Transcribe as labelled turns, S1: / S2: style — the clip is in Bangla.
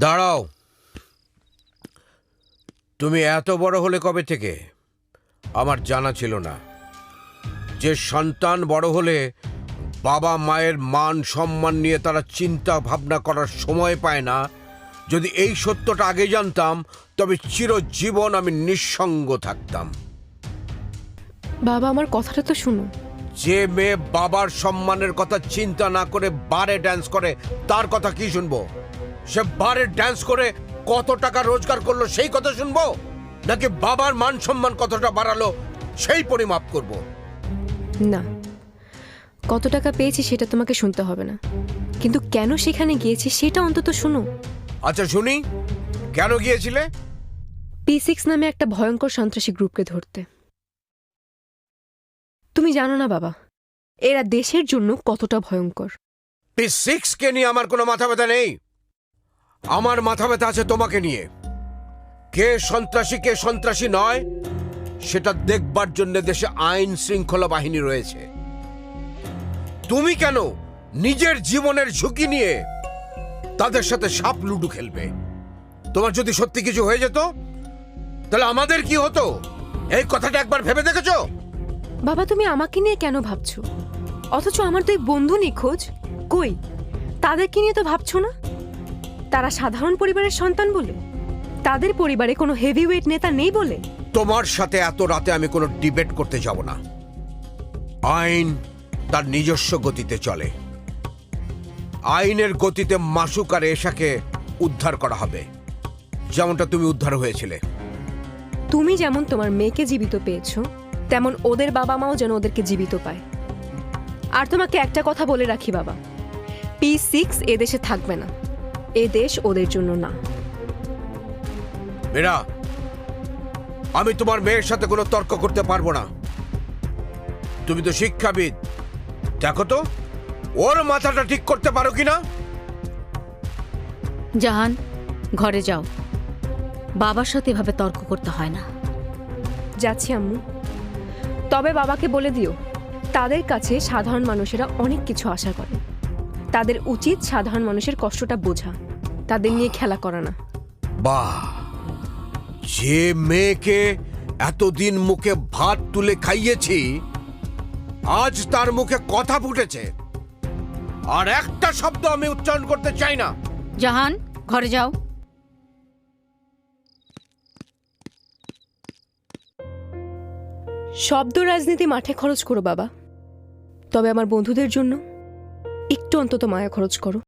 S1: দাঁড়াও, তুমি এত বড় হলে কবে থেকে? আমার জানা ছিল না যে সন্তান বড় হলে বাবা মায়ের মান সম্মান নিয়ে তারা চিন্তা ভাবনা করার সময় পায় না। যদি এই সত্যটা আগে জানতাম তবে চিরজীবন আমি নিঃসঙ্গ থাকতাম।
S2: বাবা, আমার কথাটা তো শুনো।
S1: যে মেয়ে বাবার সম্মানের কথা চিন্তা না করে বারে ড্যান্স করে তার কথা কি শুনবো? সে বারে ড্যান্স করে কত টাকা রোজগার করলো সেই কথা শুনবো, নাকি বাবার মান সম্মান কতটা বাড়ালো সেই পরিমাপ করব?
S2: না, কত টাকা পেয়েছি সেটা তোমাকে শুনতে হবে না, কিন্তু কেন সেখানে গিয়েছি সেটা অন্তত শুনো।
S1: আচ্ছা শুনি, কেন গিয়েছিলে?
S2: P6 নামে একটা ভয়ঙ্কর সন্ত্রাসী গ্রুপকে ধরতে। তুমি জানো না বাবা, এরা দেশের জন্য কতটা ভয়ঙ্কর।
S1: P6 কে নিয়ে আমার কোনো মাথা ব্যথা নেই। আমার মাথা ব্যথা আছে তোমাকে নিয়ে। কে সন্ত্রাসী নয় সেটা দেখবার জন্য দেশে আইন শৃঙ্খলা বাহিনী রয়েছে। তুমি কেন নিজের জীবনের ঝুঁকি নিয়ে তাদের সাথে সাপ লুডু খেলবে? তোমার যদি সত্যি কিছু হয়ে যেত তাহলে আমাদের কি হতো? এই কথাটা একবার ভেবে দেখেছো?
S2: বাবা, তুমি আমাকে নিয়ে কেন ভাবছো? অথচ আমার দুই বন্ধু নিখোঁজ। কই, তাদেরকে নিয়ে তো ভাবছো না? তারা সাধারণ পরিবারের সন্তান বলে? তাদের পরিবারে কোনো হেভিওয়েট নেতা নেই বলে?
S1: তোমার সাথে এত রাতে আমি কোনো ডিবেট করতে যাব না। আইন তার নিজস্ব গতিতে চলে। আইনের গতিতে মাসুক আর এশাকে উদ্ধার করা হবে, যেমনটা তুমি উদ্ধার হয়েছিলে।
S2: তুমি যেমন তোমার মেয়েকে জীবিত পেয়েছো, তেমন ওদের বাবা মাও যেন ওদেরকে জীবিত পায়। আর তোমাকে একটা কথা বলে রাখি বাবা, P6 এদেশে থাকবে না। এ দেশ ওদের জন্য না।
S1: মীরা, আমি তোমার মেয়ের সাথে কোনো তর্ক করতে পারবো না। তুমি তো শিক্ষাবিদ, দেখো তো ওর মাথাটা ঠিক করতে পারো কিনা।
S3: জাহান, ঘরে যাও। বাবার সাথে এভাবে তর্ক করতে হয় না।
S2: যাচ্ছি আম্মু। তবে বাবাকে বলে দিও, তাদের কাছে সাধারণ মানুষেরা অনেক কিছু আশা করে। তাদের উচিত সাধারণ মানুষের কষ্টটা বোঝা, তাদের নিয়ে খেলা করা না।
S1: বাহ, যে মেয়েকে এতদিন মুখে ভাত তুলে খাইয়েছি আজ তার মুখে কথা ফুটেছে, আর একটা শব্দ আমি উচ্চারণ করতে চাই না।
S3: জাহান, ঘরে যাও।
S2: শব্দ রাজনীতি মাঠে খরচ করো বাবা, তবে আমার বন্ধুদের জন্য একটু অন্তত মায়া খরচ করো।